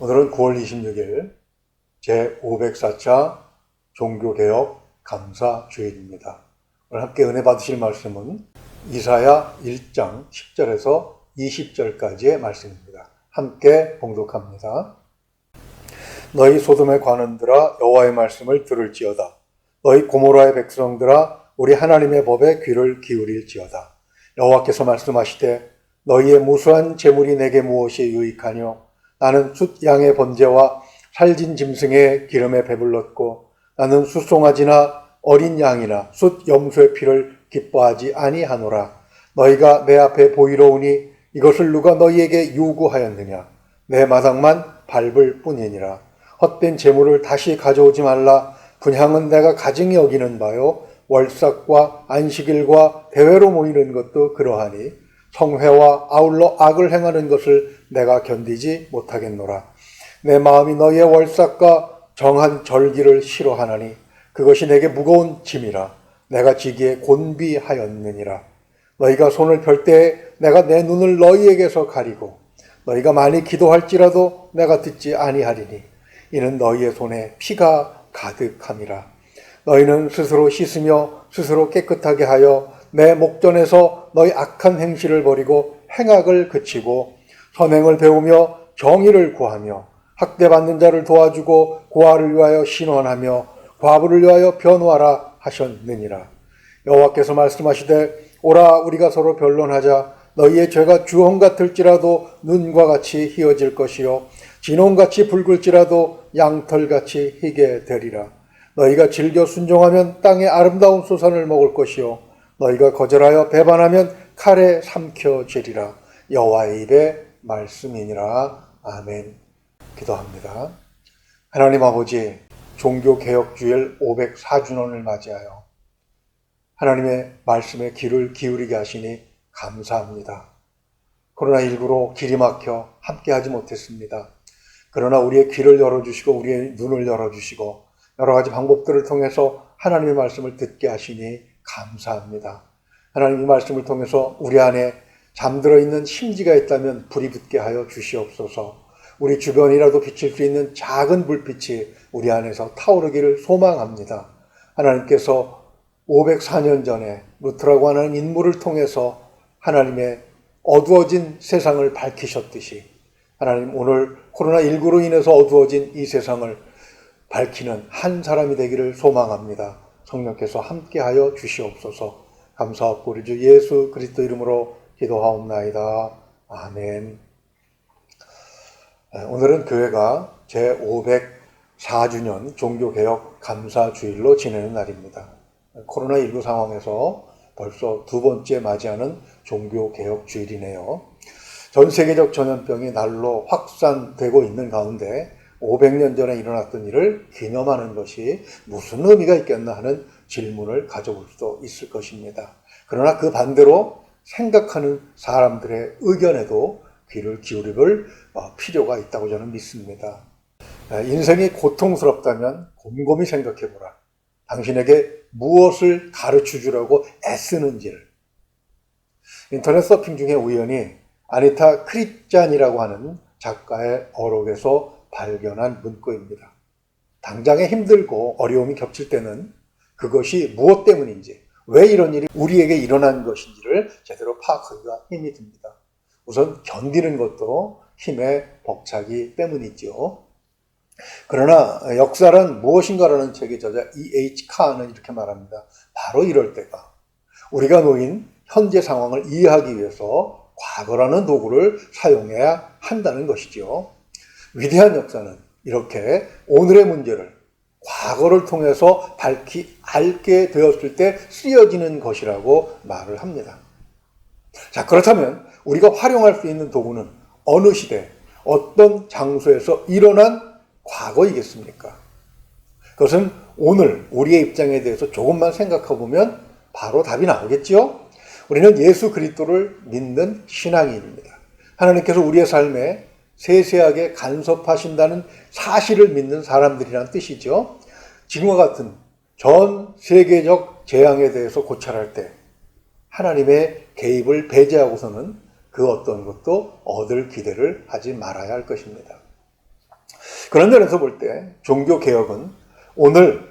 오늘은 9월 26일 제504차 종교개혁 감사주일입니다. 오늘 함께 은혜 받으실 말씀은 이사야 1장 10절에서 20절까지의 말씀입니다. 함께 봉독합니다. 너희 소돔의 관원들아 여호와의 말씀을 들을지어다. 너희 고모라의 백성들아 우리 하나님의 법에 귀를 기울일지어다. 여호와께서 말씀하시되 너희의 무수한 재물이 내게 무엇이 유익하뇨? 나는 숫 양의 번제와 살진 짐승의 기름에 배불렀고 나는 숫송아지나 어린 양이나 숫 염소의 피를 기뻐하지 아니하노라. 너희가 내 앞에 보이러 오니 이것을 누가 너희에게 요구하였느냐? 내 마당만 밟을 뿐이니라. 헛된 재물을 다시 가져오지 말라. 분향은 내가 가증히 여기는 바요. 월삭과 안식일과 대회로 모이는 것도 그러하니 성회와 아울러 악을 행하는 것을 내가 견디지 못하겠노라. 내 마음이 너희의 월삭과 정한 절기를 싫어하나니 그것이 내게 무거운 짐이라. 내가 지기에 곤비하였느니라. 너희가 손을 펼 때에 내가 내 눈을 너희에게서 가리고 너희가 많이 기도할지라도 내가 듣지 아니하리니 이는 너희의 손에 피가 가득함이라. 너희는 스스로 씻으며 스스로 깨끗하게 하여 내 목전에서 너희 악한 행실을 버리고 행악을 그치고 선행을 배우며 정의를 구하며 학대받는 자를 도와주고 고아를 위하여 신원하며 과부를 위하여 변호하라 하셨느니라. 여호와께서 말씀하시되 오라 우리가 서로 변론하자. 너희의 죄가 주홍 같을지라도 눈과 같이 희어질 것이요 진홍같이 붉을지라도 양털같이 희게 되리라. 너희가 즐겨 순종하면 땅의 아름다운 소산을 먹을 것이요 너희가 거절하여 배반하면 칼에 삼켜지리라. 여호와의 입의 말씀이니라. 아멘. 기도합니다. 하나님 아버지, 종교개혁주일 504주년을 맞이하여 하나님의 말씀에 귀를 기울이게 하시니 감사합니다. 코로나19로 길이 막혀 함께하지 못했습니다. 그러나 우리의 귀를 열어주시고 우리의 눈을 열어주시고 여러 가지 방법들을 통해서 하나님의 말씀을 듣게 하시니 감사합니다. 하나님의 말씀을 통해서 우리 안에 잠들어 있는 심지가 있다면 불이 붙게 하여 주시옵소서. 우리 주변이라도 비칠 수 있는 작은 불빛이 우리 안에서 타오르기를 소망합니다. 하나님께서 504년 전에 루트라고 하는 인물을 통해서 하나님의 어두워진 세상을 밝히셨듯이 하나님 오늘 코로나19로 인해서 어두워진 이 세상을 밝히는 한 사람이 되기를 소망합니다. 성령께서 함께하여 주시옵소서. 감사하고 우리 주 예수 그리스도 이름으로 기도하옵나이다. 아멘. 오늘은 교회가 제504주년 종교개혁 감사주일로 지내는 날입니다. 코로나19 상황에서 벌써 두 번째 맞이하는 종교개혁주일이네요. 전 세계적 전염병이 날로 확산되고 있는 가운데 500년 전에 일어났던 일을 기념하는 것이 무슨 의미가 있겠나 하는 질문을 가져볼 수도 있을 것입니다. 그러나 그 반대로 생각하는 사람들의 의견에도 귀를 기울일 필요가 있다고 저는 믿습니다. 인생이 고통스럽다면 곰곰이 생각해보라. 당신에게 무엇을 가르쳐주려고 애쓰는지를. 인터넷 서핑 중에 우연히 아니타 크리스찬이라고 하는 작가의 어록에서 발견한 문구입니다. 당장에 힘들고 어려움이 겹칠 때는 그것이 무엇 때문인지, 왜 이런 일이 우리에게 일어난 것인지를 제대로 파악하기가 힘이 듭니다. 우선 견디는 것도 힘의 벅차기 때문이죠. 그러나 역사란 무엇인가라는 책의 저자 E.H. 칸은 이렇게 말합니다. 바로 이럴 때가 우리가 놓인 현재 상황을 이해하기 위해서 과거라는 도구를 사용해야 한다는 것이죠. 위대한 역사는 이렇게 오늘의 문제를 과거를 통해서 알게 되었을 때 쓰여지는 것이라고 말을 합니다. 자, 그렇다면 우리가 활용할 수 있는 도구는 어느 시대, 어떤 장소에서 일어난 과거이겠습니까? 그것은 오늘 우리의 입장에 대해서 조금만 생각해 보면 바로 답이 나오겠죠? 우리는 예수 그리스도를 믿는 신앙인입니다. 하나님께서 우리의 삶에 세세하게 간섭하신다는 사실을 믿는 사람들이란 뜻이죠. 지금과 같은 전 세계적 재앙에 대해서 고찰할 때 하나님의 개입을 배제하고서는 그 어떤 것도 얻을 기대를 하지 말아야 할 것입니다. 그런 면에서 볼 때 종교개혁은 오늘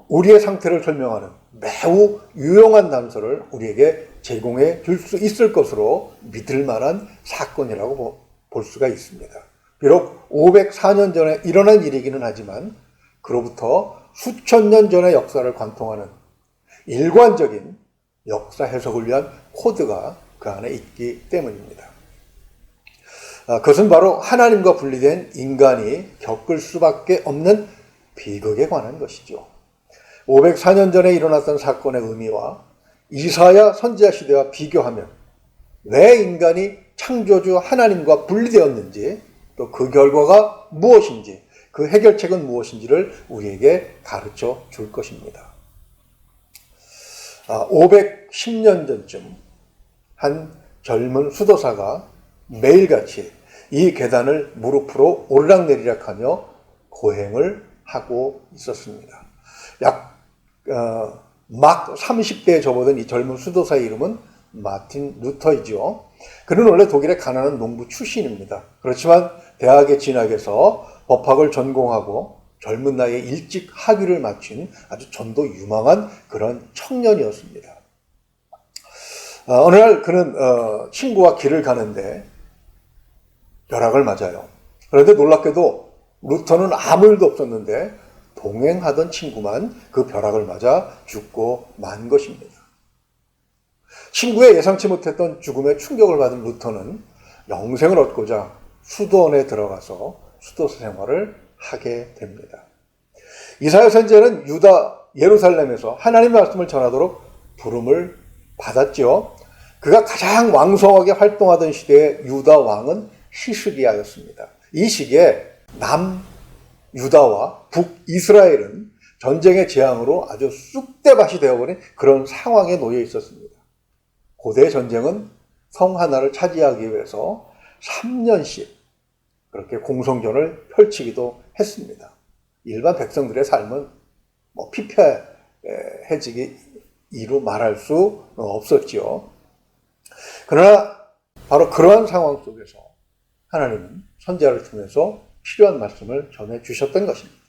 우리의 상태를 설명하는 매우 유용한 단서를 우리에게 제공해 줄 수 있을 것으로 믿을 만한 사건이라고 볼 수가 있습니다. 비록 504년 전에 일어난 일이기는 하지만 그로부터 수천 년 전의 역사를 관통하는 일관적인 역사 해석을 위한 코드가 그 안에 있기 때문입니다. 그것은 바로 하나님과 분리된 인간이 겪을 수밖에 없는 비극에 관한 것이죠. 504년 전에 일어났던 사건의 의미와 이사야 선지자 시대와 비교하면 왜 인간이 창조주 하나님과 분리되었는지, 또 그 결과가 무엇인지, 그 해결책은 무엇인지를 우리에게 가르쳐 줄 것입니다. 510년 전쯤 한 젊은 수도사가 매일같이 이 계단을 무릎으로 오르락내리락하며 고행을 하고 있었습니다. 막 30대에 접어든 이 젊은 수도사의 이름은 마틴 루터이죠. 그는 원래 독일의 가난한 농부 출신입니다. 그렇지만 대학에 진학해서 법학을 전공하고 젊은 나이에 일찍 학위를 마친 아주 전도 유망한 그런 청년이었습니다. 어느 날 그는 친구와 길을 가는데 벼락을 맞아요. 그런데 놀랍게도 루터는 아무 일도 없었는데 동행하던 친구만 그 벼락을 맞아 죽고 만 것입니다. 친구의 예상치 못했던 죽음에 충격을 받은 루터는 영생을 얻고자 수도원에 들어가서 수도사 생활을 하게 됩니다. 이사야 선지자는 유다 예루살렘에서 하나님의 말씀을 전하도록 부름을 받았지요. 그가 가장 왕성하게 활동하던 시대의 유다 왕은 히스기야였습니다. 이 시기에 남유다와 북이스라엘은 전쟁의 재앙으로 아주 쑥대밭이 되어버린 그런 상황에 놓여 있었습니다. 고대 전쟁은 성 하나를 차지하기 위해서 3년씩 그렇게 공성전을 펼치기도 했습니다. 일반 백성들의 삶은 피폐해지기 이루 말할 수 없었지요. 그러나 바로 그러한 상황 속에서 하나님은 선지자를 통해서 필요한 말씀을 전해주셨던 것입니다.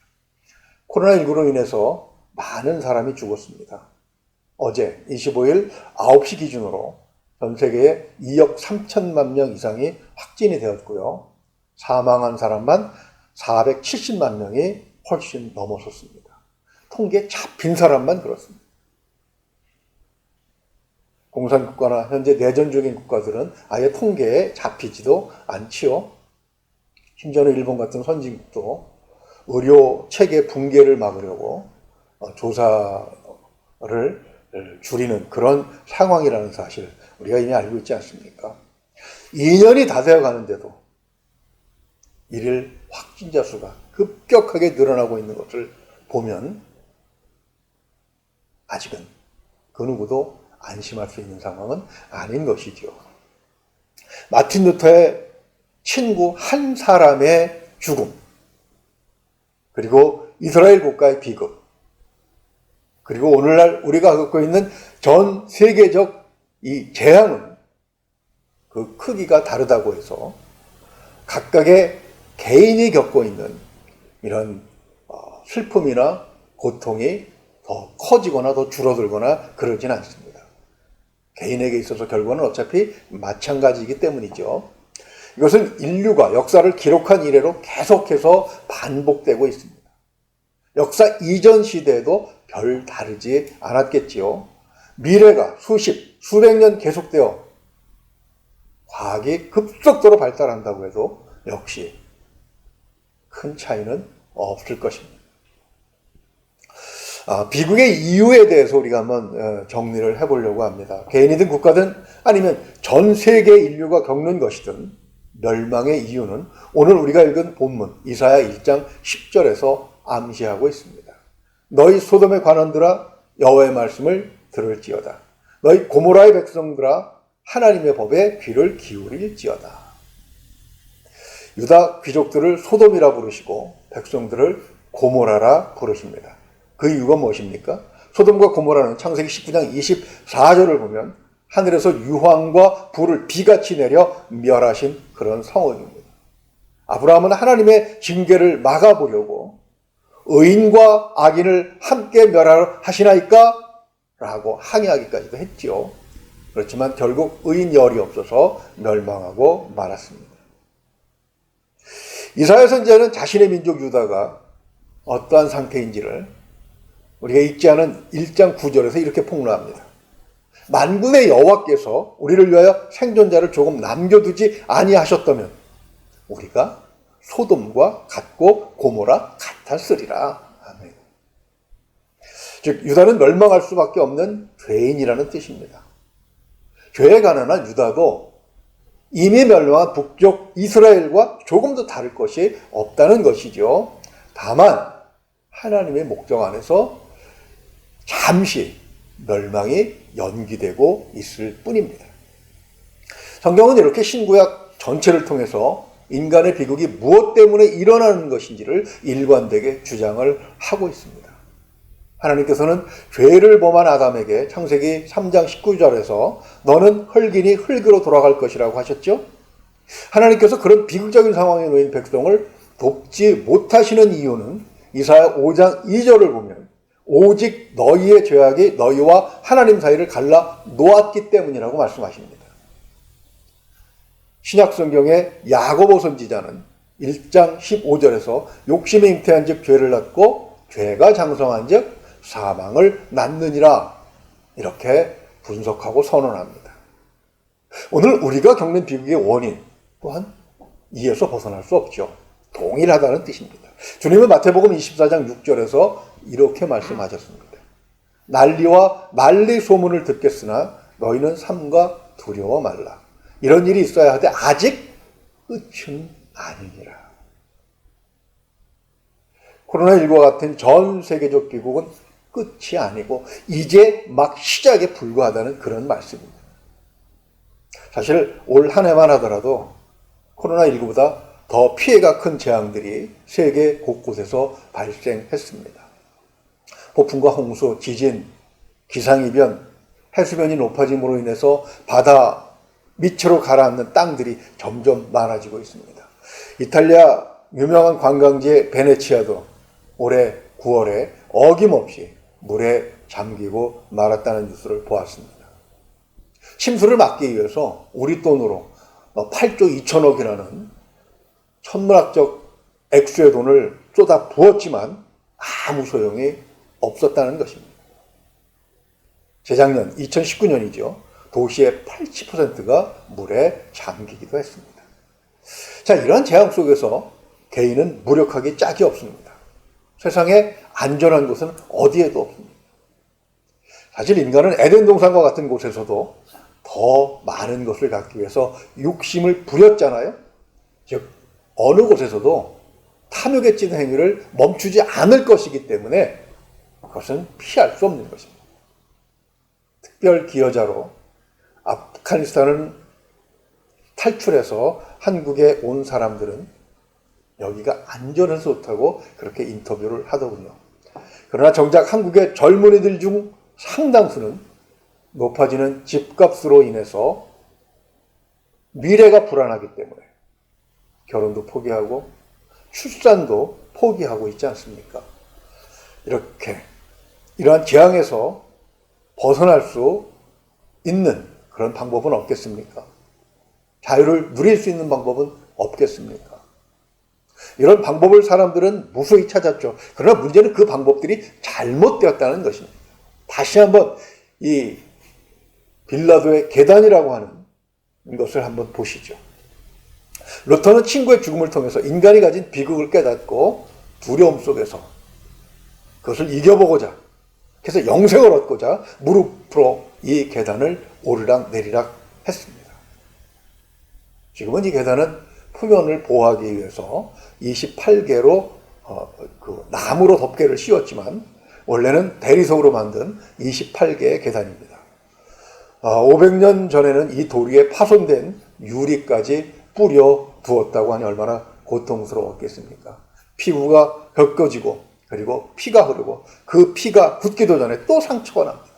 코로나19로 인해서 많은 사람이 죽었습니다. 어제 25일 9시 기준으로 전 세계에 2억 3천만 명 이상이 확진이 되었고요. 사망한 사람만 470만 명이 훨씬 넘어섰습니다. 통계에 잡힌 사람만 그렇습니다. 공산국가나 현재 내전 중인 국가들은 아예 통계에 잡히지도 않지요. 심지어는 일본 같은 선진국도 의료 체계 붕괴를 막으려고 조사를 줄이는 그런 상황이라는 사실 우리가 이미 알고 있지 않습니까? 2년이 다 되어 가는데도 일일 확진자 수가 급격하게 늘어나고 있는 것을 보면 아직은 그 누구도 안심할 수 있는 상황은 아닌 것이죠. 마틴 루터의 친구 한 사람의 죽음, 그리고 이스라엘 국가의 비극, 그리고 오늘날 우리가 겪고 있는 전 세계적 이 재앙은 그 크기가 다르다고 해서 각각의 개인이 겪고 있는 이런 슬픔이나 고통이 더 커지거나 더 줄어들거나 그러진 않습니다. 개인에게 있어서 결과는 어차피 마찬가지이기 때문이죠. 이것은 인류가 역사를 기록한 이래로 계속해서 반복되고 있습니다. 역사 이전 시대에도 별 다르지 않았겠지요. 미래가 수백 년 계속되어 과학이 급속도로 발달한다고 해도 역시 큰 차이는 없을 것입니다. 비극의 이유에 대해서 우리가 한번 정리를 해보려고 합니다. 개인이든 국가든 아니면 전 세계 인류가 겪는 것이든 멸망의 이유는 오늘 우리가 읽은 본문 이사야 1장 10절에서 암시하고 있습니다. 너희 소돔의 관원들아 여호와의 말씀을 들을지어다. 너희 고모라의 백성들아 하나님의 법에 귀를 기울일지어다. 유다 귀족들을 소돔이라 부르시고 백성들을 고모라라 부르십니다. 그 이유가 무엇입니까? 소돔과 고모라는 창세기 19장 24절을 보면 하늘에서 유황과 불을 비같이 내려 멸하신 그런 성읍입니다. 아브라함은 하나님의 징계를 막아보려고 의인과 악인을 함께 멸하려 하시나이까? 라고 항의하기까지도 했지요. 그렇지만 결국 의인 열이 없어서 멸망하고 말았습니다. 이사야 선지자는 자신의 민족 유다가 어떠한 상태인지를 우리가 읽지 않은 1장 9절에서 이렇게 폭로합니다. 만군의 여호와께서 우리를 위하여 생존자를 조금 남겨두지 아니하셨다면 우리가 소돔과 같고 고모라 같았으리라. 아멘. 즉 유다는 멸망할 수밖에 없는 죄인이라는 뜻입니다. 죄에 가난한 유다도 이미 멸망한 북쪽 이스라엘과 조금도 다를 것이 없다는 것이죠. 다만 하나님의 목적 안에서 잠시 멸망이 연기되고 있을 뿐입니다. 성경은 이렇게 신구약 전체를 통해서 인간의 비극이 무엇 때문에 일어나는 것인지를 일관되게 주장을 하고 있습니다. 하나님께서는 죄를 범한 아담에게 창세기 3장 19절에서 너는 흙이니 흙으로 돌아갈 것이라고 하셨죠. 하나님께서 그런 비극적인 상황에 놓인 백성을 돕지 못하시는 이유는 이사야 5장 2절을 보면 오직 너희의 죄악이 너희와 하나님 사이를 갈라 놓았기 때문이라고 말씀하십니다. 신약성경의 야고보 선지자는 1장 15절에서 욕심에 잉태한 즉 죄를 낳고 죄가 장성한 즉 사망을 낳느니라 이렇게 분석하고 선언합니다. 오늘 우리가 겪는 비극의 원인 또한 이에서 벗어날 수 없죠. 동일하다는 뜻입니다. 주님은 마태복음 24장 6절에서 이렇게 말씀하셨습니다. 난리와 난리 소문을 듣겠으나 너희는 삼가 두려워 말라. 이런 일이 있어야 하되 아직 끝은 아니니라. 코로나19와 같은 전 세계적 비극은 끝이 아니고 이제 막 시작에 불과하다는 그런 말씀입니다. 사실 올 한 해만 하더라도 코로나19보다 더 피해가 큰 재앙들이 세계 곳곳에서 발생했습니다. 폭풍과 홍수, 지진, 기상이변, 해수면이 높아짐으로 인해서 바다 밑으로 가라앉는 땅들이 점점 많아지고 있습니다. 이탈리아 유명한 관광지 베네치아도 올해 9월에 어김없이 물에 잠기고 말았다는 뉴스를 보았습니다. 침수를 막기 위해서 우리 돈으로 8조 2천억이라는 천문학적 액수의 돈을 쏟아 부었지만 아무 소용이 없었다는 것입니다. 재작년 2019년이죠. 도시의 80%가 물에 잠기기도 했습니다. 자, 이러한 재앙 속에서 개인은 무력하기 짝이 없습니다. 세상에 안전한 곳은 어디에도 없습니다. 사실 인간은 에덴 동산과 같은 곳에서도 더 많은 것을 갖기 위해서 욕심을 부렸잖아요. 즉 어느 곳에서도 탐욕에 찌는 행위를 멈추지 않을 것이기 때문에 그것은 피할 수 없는 것입니다. 특별 기여자로 아프가니스탄을 탈출해서 한국에 온 사람들은 여기가 안전해서 좋다고 그렇게 인터뷰를 하더군요. 그러나 정작 한국의 젊은이들 중 상당수는 높아지는 집값으로 인해서 미래가 불안하기 때문에 결혼도 포기하고 출산도 포기하고 있지 않습니까? 이러한 재앙에서 벗어날 수 있는 그런 방법은 없겠습니까? 자유를 누릴 수 있는 방법은 없겠습니까? 이런 방법을 사람들은 무수히 찾았죠. 그러나 문제는 그 방법들이 잘못되었다는 것입니다. 다시 한번 이 빌라도의 계단이라고 하는 것을 한번 보시죠. 루터는 친구의 죽음을 통해서 인간이 가진 비극을 깨닫고 두려움 속에서 그것을 이겨보고자 그래서 영생을 얻고자 무릎으로 이 계단을 오르락 내리락 했습니다. 지금은 이 계단은 표면을 보호하기 위해서 28개로 나무로 덮개를 씌웠지만 원래는 대리석으로 만든 28개의 계단입니다. 500년 전에는 이 돌 위에 파손된 유리까지 뿌려 두었다고 하니 얼마나 고통스러웠겠습니까? 피부가 벗겨지고 그리고 피가 흐르고 그 피가 굳기도 전에 또 상처가 납니다.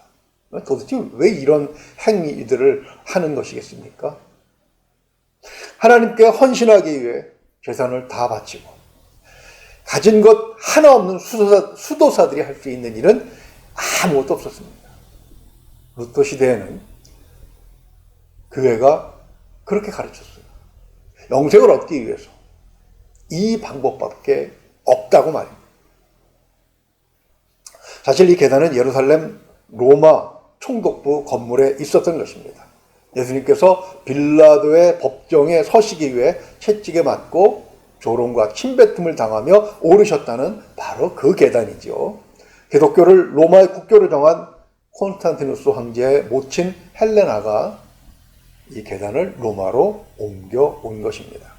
도대체 왜 이런 행위들을 하는 것이겠습니까? 하나님께 헌신하기 위해 재산을 다 바치고 가진 것 하나 없는 수도사들이 할 수 있는 일은 아무것도 없었습니다. 루터 시대에는 교회가 그렇게 가르쳤어요. 영생을 얻기 위해서 이 방법밖에 없다고 말입니다. 사실 이 계단은 예루살렘 로마 총독부 건물에 있었던 것입니다. 예수님께서 빌라도의 법정에 서시기 위해 채찍에 맞고 조롱과 침뱉음을 당하며 오르셨다는 바로 그 계단이죠. 기독교를 로마의 국교로 정한 콘스탄티누스 황제의 모친 헬레나가 이 계단을 로마로 옮겨온 것입니다.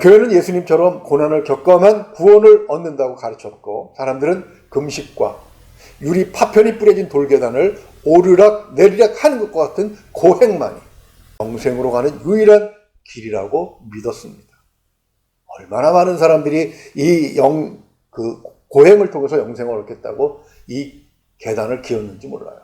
교회는 예수님처럼 고난을 겪어야만 구원을 얻는다고 가르쳤고, 사람들은 금식과 유리 파편이 뿌려진 돌계단을 오르락 내리락 하는 것과 같은 고행만이 영생으로 가는 유일한 길이라고 믿었습니다. 얼마나 많은 사람들이 그 고행을 통해서 영생을 얻겠다고 이 계단을 기었는지 몰라요.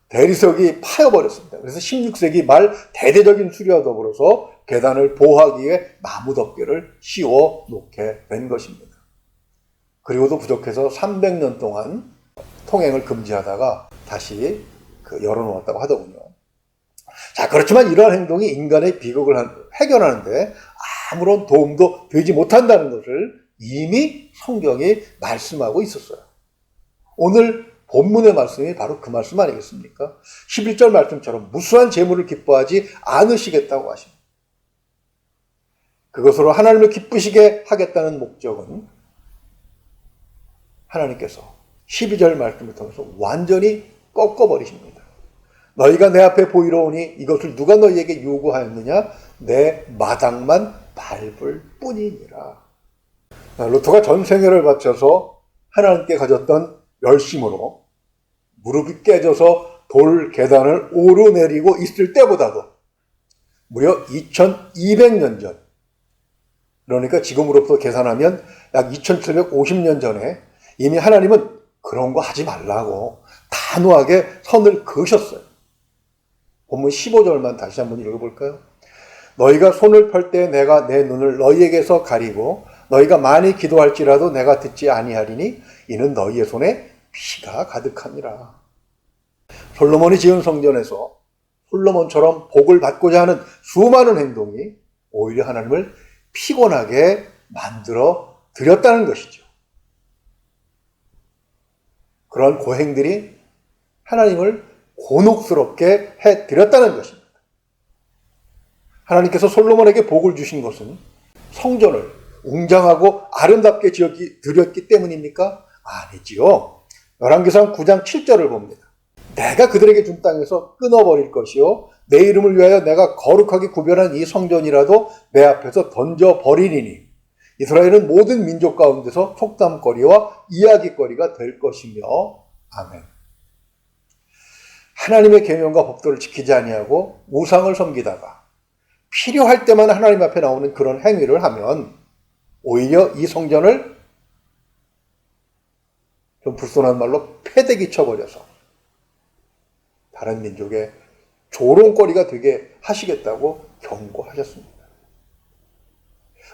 대리석이 파여버렸습니다. 그래서 16세기 말 대대적인 수리와 더불어서 계단을 보호하기 위해 나무 덮개를 씌워 놓게 된 것입니다. 그리고도 부족해서 300년 동안 통행을 금지하다가 다시 열어놓았다고 하더군요. 자, 그렇지만 이러한 행동이 인간의 비극을 해결하는데 아무런 도움도 되지 못한다는 것을 이미 성경이 말씀하고 있었어요. 오늘 본문의 말씀이 바로 그 말씀 아니겠습니까? 11절 말씀처럼 무수한 재물을 기뻐하지 않으시겠다고 하십니다. 그것으로 하나님을 기쁘시게 하겠다는 목적은 하나님께서 12절 말씀을 통해서 완전히 꺾어버리십니다. 너희가 내 앞에 보이러 오니 이것을 누가 너희에게 요구하였느냐? 내 마당만 밟을 뿐이니라. 루터가 전 생애를 바쳐서 하나님께 가졌던 열심으로 무릎이 깨져서 돌 계단을 오르내리고 있을 때보다도 무려 2200년 전, 그러니까 지금으로부터 계산하면 약 2750년 전에 이미 하나님은 그런 거 하지 말라고 단호하게 선을 그으셨어요. 본문 15절만 다시 한번 읽어볼까요? 너희가 손을 펼 때 내가 내 눈을 너희에게서 가리고 너희가 많이 기도할지라도 내가 듣지 아니하리니 이는 너희의 손에 피가 가득하니라. 솔로몬이 지은 성전에서 솔로몬처럼 복을 받고자 하는 수많은 행동이 오히려 하나님을 피곤하게 만들어 드렸다는 것이죠. 그런 고행들이 하나님을 곤혹스럽게 해드렸다는 것입니다. 하나님께서 솔로몬에게 복을 주신 것은 성전을 웅장하고 아름답게 드렸기 때문입니까? 아니지요. 열왕기상 9장 7절을 봅니다. 내가 그들에게 준 땅에서 끊어버릴 것이요 내 이름을 위하여 내가 거룩하게 구별한 이 성전이라도 내 앞에서 던져버리리니 이스라엘은 모든 민족 가운데서 속담거리와 이야기거리가 될 것이며 아멘. 하나님의 계명과 법도를 지키지 아니하고 우상을 섬기다가 필요할 때만 하나님 앞에 나오는 그런 행위를 하면 오히려 이 성전을 좀 불손한 말로 패대기 쳐버려서 다른 민족의 조롱거리가 되게 하시겠다고 경고하셨습니다.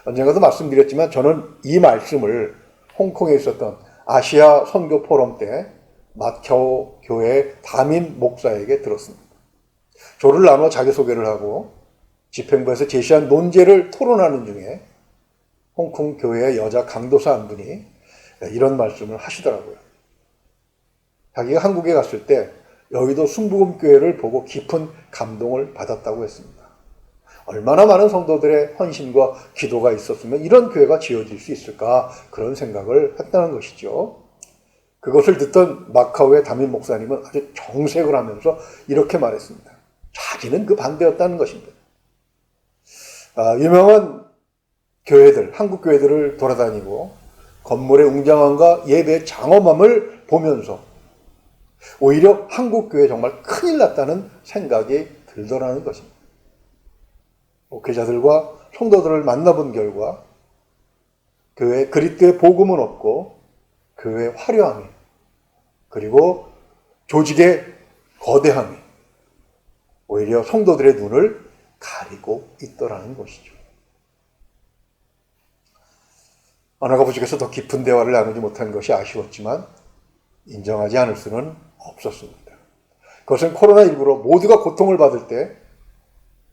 언젠가도 말씀드렸지만 저는 이 말씀을 홍콩에 있었던 아시아 선교 포럼 때 마카오 교회 담임 목사에게 들었습니다. 조를 나눠 자기소개를 하고 집행부에서 제시한 논제를 토론하는 중에 홍콩 교회의 여자 강도사 한 분이 이런 말씀을 하시더라고요. 자기가 한국에 갔을 때 여의도 순복음교회를 보고 깊은 감동을 받았다고 했습니다. 얼마나 많은 성도들의 헌신과 기도가 있었으면 이런 교회가 지어질 수 있을까 그런 생각을 했다는 것이죠. 그것을 듣던 마카오의 담임 목사님은 아주 정색을 하면서 이렇게 말했습니다. 자기는 그 반대였다는 것입니다. 유명한 교회들, 한국 교회들을 돌아다니고 건물의 웅장함과 예배의 장엄함을 보면서 오히려 한국 교회 정말 큰일 났다는 생각이 들더라는 것입니다. 목회자들과 성도들을 만나본 결과 교회 그리스도의 복음은 없고 교회의 화려함이 그리고 조직의 거대함이 오히려 성도들의 눈을 가리고 있더라는 것이죠. 언어가 부족해서 더 깊은 대화를 나누지 못한 것이 아쉬웠지만 인정하지 않을 수는 없었습니다. 그것은 코로나19로 모두가 고통을 받을 때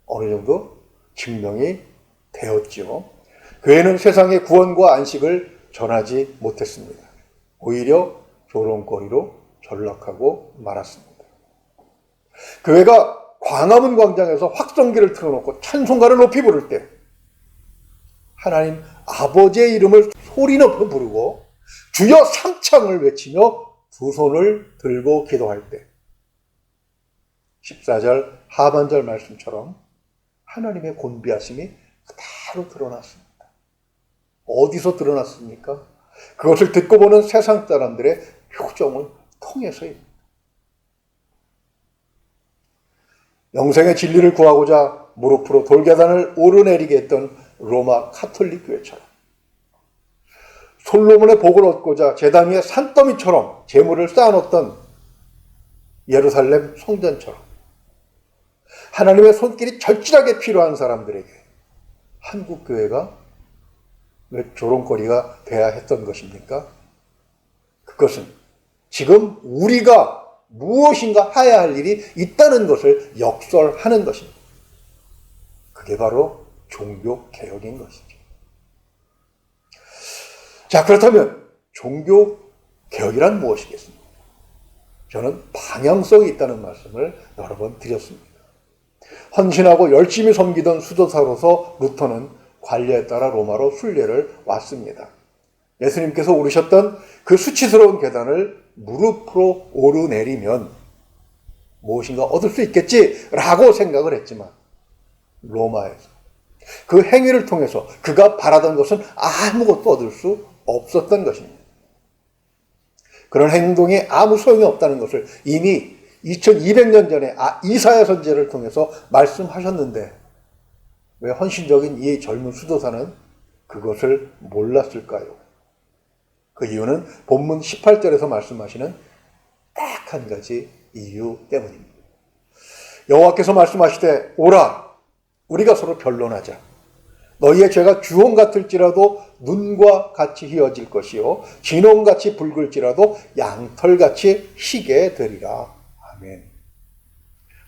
어느 정도 증명이 되었지요. 교회는 세상의 구원과 안식을 전하지 못했습니다. 오히려 조롱거리로 전락하고 말았습니다. 교회가 광화문 광장에서 확성기를 틀어놓고 찬송가를 높이 부를 때 하나님 아버지의 이름을 소리 높여 부르고 주여 삼창을 외치며 두 손을 들고 기도할 때 14절 하반절 말씀처럼 하나님의 곤비하심이 그대로 드러났습니다. 어디서 드러났습니까? 그것을 듣고 보는 세상 사람들의 표정을 통해서입니다. 영생의 진리를 구하고자 무릎으로 돌계단을 오르내리게 했던 로마 카톨릭 교회처럼 솔로몬의 복을 얻고자 제단 위에 산더미처럼 재물을 쌓아놓던 예루살렘 성전처럼 하나님의 손길이 절실하게 필요한 사람들에게 한국 교회가 왜 조롱거리가 돼야 했던 것입니까? 그것은 지금 우리가 무엇인가 해야 할 일이 있다는 것을 역설하는 것입니다. 그게 바로 종교개혁인 것이죠. 자, 그렇다면 종교개혁이란 무엇이겠습니까? 저는 방향성이 있다는 말씀을 여러 번 드렸습니다. 헌신하고 열심히 섬기던 수도사로서 루터는 관례에 따라 로마로 순례를 왔습니다. 예수님께서 오르셨던 그 수치스러운 계단을 무릎으로 오르내리면 무엇인가 얻을 수 있겠지라고 생각을 했지만 로마에서 그 행위를 통해서 그가 바라던 것은 아무것도 얻을 수 없었던 것입니다. 그런 행동이 아무 소용이 없다는 것을 이미 2200년 전에 이사야 선지자를 통해서 말씀하셨는데 왜 헌신적인 이 젊은 수도사는 그것을 몰랐을까요? 그 이유는 본문 18절에서 말씀하시는 딱 한 가지 이유 때문입니다. 여호와께서 말씀하시되 오라 우리가 서로 변론하자. 너희의 죄가 주홍 같을지라도 눈과 같이 희어질 것이요 진홍같이 붉을지라도 양털같이 희게 되리라. 아멘.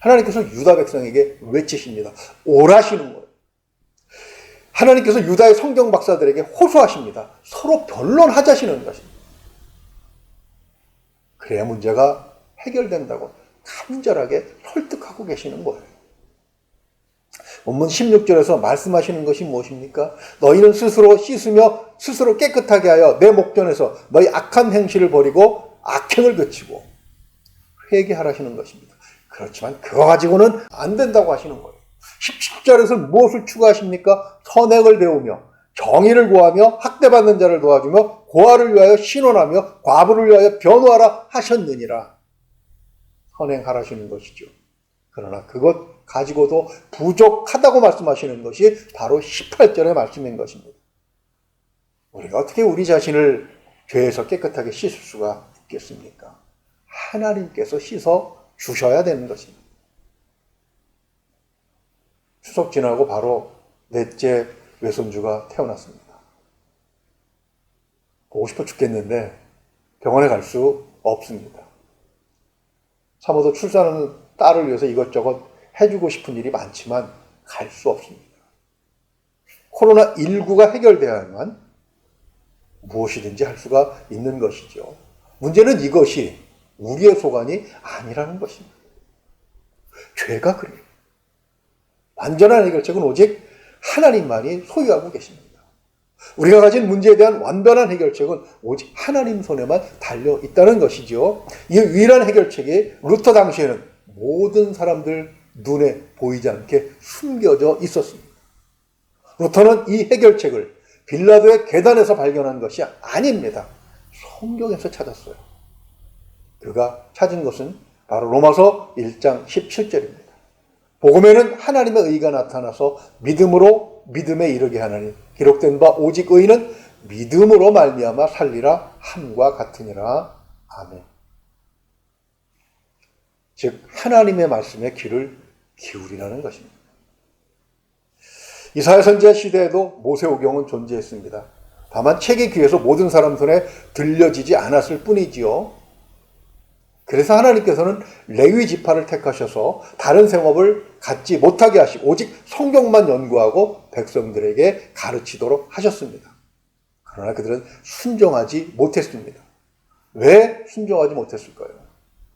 하나님께서 유다 백성에게 외치십니다. 오라시는 거예요. 하나님께서 유다의 성경 박사들에게 호소하십니다. 서로 변론하자시는 것입니다. 그래야 문제가 해결된다고 간절하게 설득하고 계시는 거예요. 본문 16절에서 말씀하시는 것이 무엇입니까? 너희는 스스로 씻으며 스스로 깨끗하게 하여 내 목전에서 너희 악한 행실을 버리고 악행을 그치고 회개하라시는 것입니다. 그렇지만 그거 가지고는 안 된다고 하시는 거예요. 17절에서 무엇을 추구하십니까? 선행을 배우며 정의를 구하며 학대받는 자를 도와주며 고아를 위하여 신원하며 과부를 위하여 변호하라 하셨느니라. 선행하라시는 것이죠. 그러나 그것 가지고도 부족하다고 말씀하시는 것이 바로 18절의 말씀인 것입니다. 우리가 어떻게 우리 자신을 죄에서 깨끗하게 씻을 수가 있겠습니까? 하나님께서 씻어 주셔야 되는 것입니다. 추석 지나고 바로 넷째 외손주가 태어났습니다. 보고 싶어 죽겠는데 병원에 갈 수 없습니다. 사모도 출산하는 딸을 위해서 이것저것 해주고 싶은 일이 많지만 갈 수 없습니다. 코로나19가 해결되어야만 무엇이든지 할 수가 있는 것이죠. 문제는 이것이 우리의 소관이 아니라는 것입니다. 죄가 그래요. 완전한 해결책은 오직 하나님만이 소유하고 계십니다. 우리가 가진 문제에 대한 완전한 해결책은 오직 하나님 손에만 달려 있다는 것이죠. 이 유일한 해결책이 루터 당시에는 모든 사람들 눈에 보이지 않게 숨겨져 있었습니다. 루터는 이 해결책을 빌라도의 계단에서 발견한 것이 아닙니다. 성경에서 찾았어요. 그가 찾은 것은 바로 로마서 1장 17절입니다. 복음에는 하나님의 의가 나타나서 믿음으로 믿음에 이르게 하나니 기록된 바 오직 의인은 믿음으로 말미암아 살리라 함과 같으니라. 아멘. 즉 하나님의 말씀에 귀를 기울이라는 것입니다. 이사야 선지자 시대에도 모세오경은 존재했습니다. 다만 책이 귀에서 모든 사람 손에 들려지지 않았을 뿐이지요. 그래서 하나님께서는 레위 지파를 택하셔서 다른 생업을 갖지 못하게 하시고 오직 성경만 연구하고 백성들에게 가르치도록 하셨습니다. 그러나 그들은 순종하지 못했습니다. 왜 순종하지 못했을까요?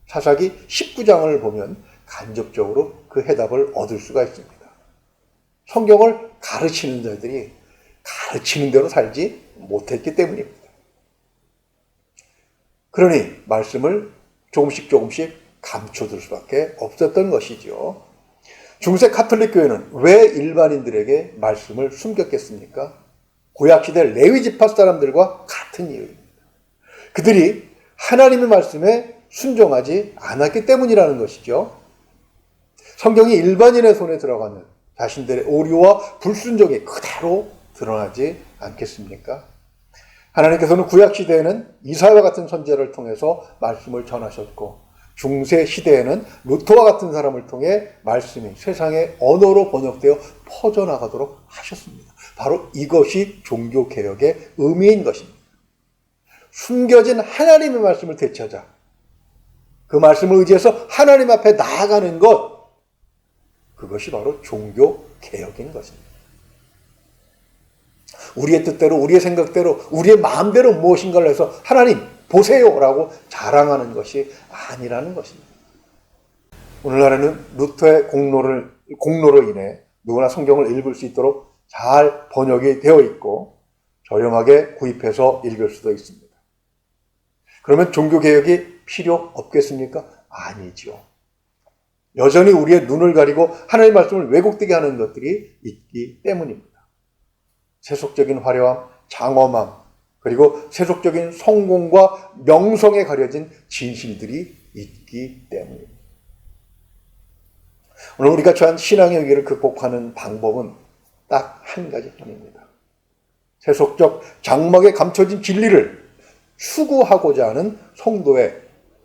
사사기 19장을 보면 간접적으로 그 해답을 얻을 수가 있습니다. 성경을 가르치는 자들이 가르치는 대로 살지 못했기 때문입니다. 그러니 말씀을 조금씩 감춰둘 수밖에 없었던 것이죠. 중세 카톨릭 교회는 왜 일반인들에게 말씀을 숨겼겠습니까? 구약시대 레위 지파 사람들과 같은 이유입니다. 그들이 하나님의 말씀에 순종하지 않았기 때문이라는 것이죠. 성경이 일반인의 손에 들어가면 자신들의 오류와 불순종이 그대로 드러나지 않겠습니까? 하나님께서는 구약시대에는 이사야와 같은 선지자를 통해서 말씀을 전하셨고 중세 시대에는 루터와 같은 사람을 통해 말씀이 세상의 언어로 번역되어 퍼져나가도록 하셨습니다. 바로 이것이 종교개혁의 의미인 것입니다. 숨겨진 하나님의 말씀을 되찾아 그 말씀을 의지해서 하나님 앞에 나아가는 것, 그것이 바로 종교개혁인 것입니다. 우리의 뜻대로, 우리의 생각대로, 우리의 마음대로 무엇인가를 해서 하나님 보세요 라고 자랑하는 것이 아니라는 것입니다. 오늘날에는 루터의 공로로 인해 누구나 성경을 읽을 수 있도록 잘 번역이 되어 있고 저렴하게 구입해서 읽을 수도 있습니다. 그러면 종교개혁이 필요 없겠습니까? 아니죠. 여전히 우리의 눈을 가리고 하나님의 말씀을 왜곡되게 하는 것들이 있기 때문입니다. 세속적인 화려함, 장엄함, 그리고 세속적인 성공과 명성에 가려진 진실들이 있기 때문입니다. 오늘 우리가 처한 신앙의 위기를 극복하는 방법은 딱 한 가지뿐입니다. 세속적 장막에 감춰진 진리를 추구하고자 하는 성도의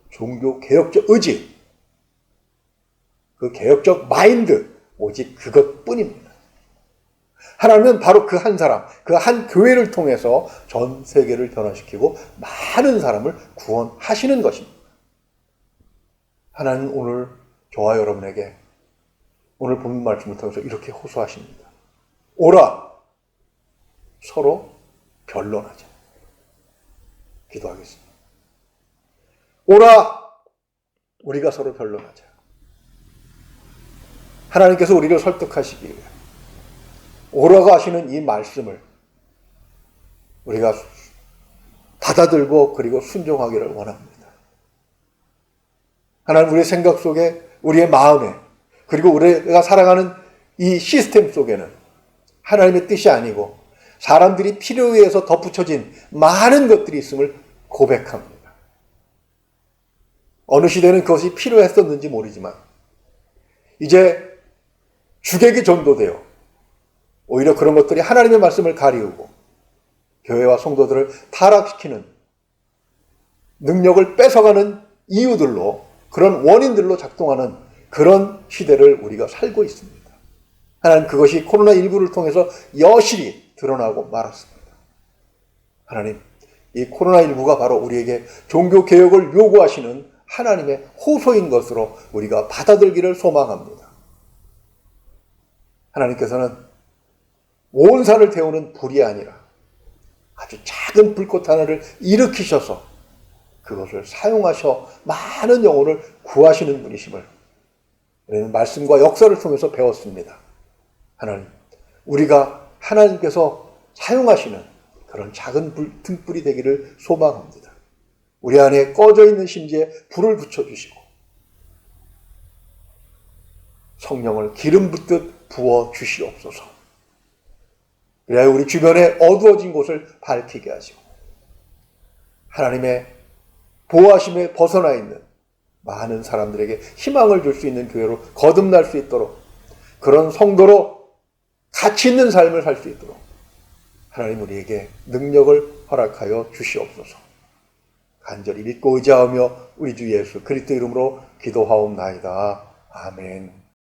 종교개혁적 의지, 그 개혁적 마인드, 오직 그것뿐입니다. 하나님은 바로 그 한 사람, 그 한 교회를 통해서 전 세계를 변화시키고 많은 사람을 구원하시는 것입니다. 하나님은 오늘 저와 여러분에게 오늘 본문 말씀을 통해서 이렇게 호소하십니다. 오라, 서로 변론하자. 기도하겠습니다. 오라, 우리가 서로 변론하자. 하나님께서 우리를 설득하시기 위해 오라고 하시는 이 말씀을 우리가 받아들고 그리고 순종하기를 원합니다. 하나님 우리의 생각 속에, 우리의 마음에, 그리고 우리가 살아가는 이 시스템 속에는 하나님의 뜻이 아니고 사람들이 필요에 의해서 덧붙여진 많은 것들이 있음을 고백합니다. 어느 시대는 그것이 필요했었는지 모르지만 이제 주객이 전도되어 오히려 그런 것들이 하나님의 말씀을 가리우고 교회와 성도들을 타락시키는 능력을 뺏어가는 이유들로, 그런 원인들로 작동하는 그런 시대를 우리가 살고 있습니다. 하나님 그것이 코로나19를 통해서 여실히 드러나고 말았습니다. 하나님, 이 코로나19가 바로 우리에게 종교개혁을 요구하시는 하나님의 호소인 것으로 우리가 받아들기를 소망합니다. 하나님께서는 온 산을 태우는 불이 아니라 아주 작은 불꽃 하나를 일으키셔서 그것을 사용하셔 많은 영혼을 구하시는 분이심을 우리는 말씀과 역사를 통해서 배웠습니다. 하나님, 우리가 하나님께서 사용하시는 그런 작은 등불이 되기를 소망합니다. 우리 안에 꺼져 있는 심지에 불을 붙여주시고 성령을 기름 붓듯 부어주시옵소서. 그래야 우리 주변에 어두워진 곳을 밝히게 하시고 하나님의 보호하심에 벗어나 있는 많은 사람들에게 희망을 줄 수 있는 교회로 거듭날 수 있도록, 그런 성도로 가치 있는 삶을 살 수 있도록 하나님 우리에게 능력을 허락하여 주시옵소서. 간절히 믿고 의지하며 우리 주 예수 그리스도 이름으로 기도하옵나이다. 아멘.